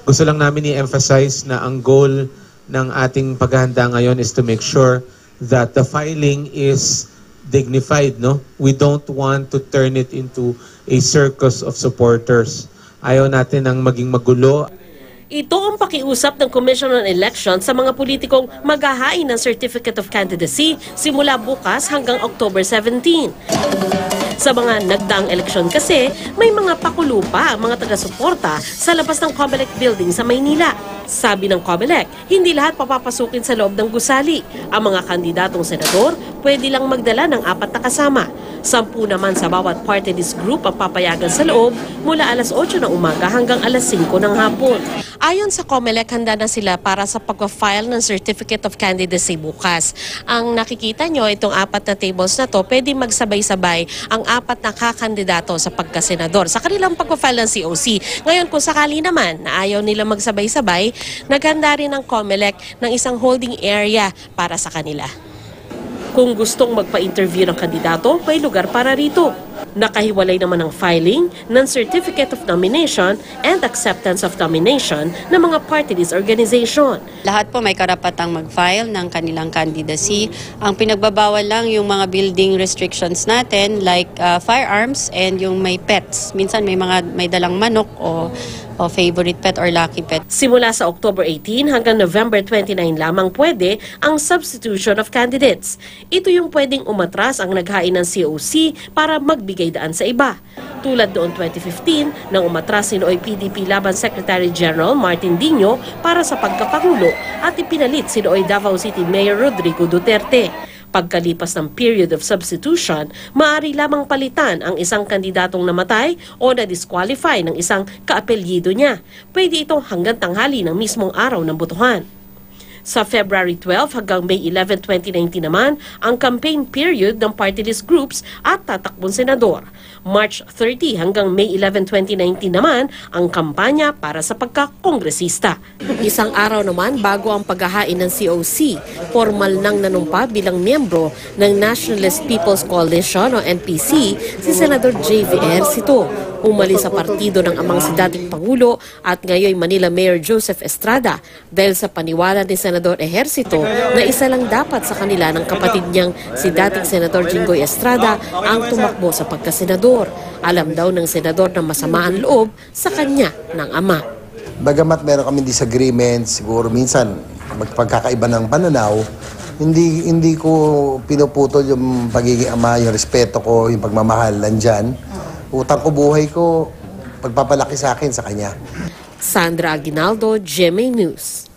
Gusto lang namin i-emphasize na ang goal ng ating paghahanda ngayon is to make sure that the filing is dignified, no? We don't want to turn it into a circus of supporters. Ayaw natin ang maging magulo. Ito ang pakiusap ng Commission on Elections sa mga politikong maghahain ng Certificate of Candidacy simula bukas hanggang October 17. Sa mga nagdaang eleksyon kasi, may mga pakulo pa ang mga taga-suporta sa labas ng COMELEC building sa Maynila. Sabi ng COMELEC, hindi lahat papapasukin sa loob ng gusali. Ang mga kandidatong senador, pwede lang magdala ng 4 na kasama. 10 naman sa bawat party list group ang papayagan sa loob mula alas 8 ng umaga hanggang alas 5 ng hapon. Ayon sa COMELEC, handa na sila para sa pag-file ng Certificate of Candidacy bukas. Ang nakikita nyo, itong 4 na tables na to, pwede magsabay-sabay ang 4 na kakandidato sa pagkasenador sa kanilang pag-file ng COC. Ngayon, kung sakali naman na ayaw nila magsabay-sabay, naghanda rin ang COMELEC ng isang holding area para sa kanila. Kung gustong magpa-interview ng kandidato, may lugar para rito. Nakahiwalay naman ang filing ng Certificate of Nomination and Acceptance of Nomination ng mga party list organization. Lahat po may karapatang mag-file ng kanilang candidacy. Ang pinagbabawal lang yung mga building restrictions natin like firearms and yung may pets. Minsan may dalang manok o favorite pet or lucky pet. Simula sa October 18 hanggang November 29 lamang pwede ang substitution of candidates. Ito yung pwedeng umatras ang naghain ng COC para magbigay daan sa iba. Tulad noong 2015 nang umatras si Noy PDP Laban Secretary General Martin Dino para sa pagkapangulo at ipinalit si Noy Davao City Mayor Rodrigo Duterte. Pagkalipas ng period of substitution, maaari lamang palitan ang isang kandidatong namatay o na-disqualify ng isang kaapelyido niya. Pwede ito hanggang tanghali ng mismong araw ng botohan. Sa February 12 hanggang May 11, 2019 naman, ang campaign period ng party list groups at tatakbong senador. March 30 hanggang May 11, 2019 naman, ang kampanya para sa pagkakongresista. Isang araw naman bago ang paghahain ng COC, formal nang nanumpa bilang miyembro ng Nationalist People's Coalition o NPC si Senador J.V. Ejercito. Umalis sa partido ng amang si dating Pangulo at ngayon Manila Mayor Joseph Estrada dahil sa paniwala ni Senador Ejercito na isa lang dapat sa kanila ng kapatid niyang si dating Senador Jinggoy Estrada ang tumakbo sa pagkasenador. Alam daw ng senador na masama ang loob sa kanya ng ama. Bagamat meron kami disagreements, siguro minsan magpagkakaiba ng pananaw, hindi ko pinuputol yung pagiging ama, yung respeto ko, yung pagmamahal nandyan. Utang ko buhay ko, pagpapalaki sa akin sa kanya. Sandra Aguinaldo, GMA News.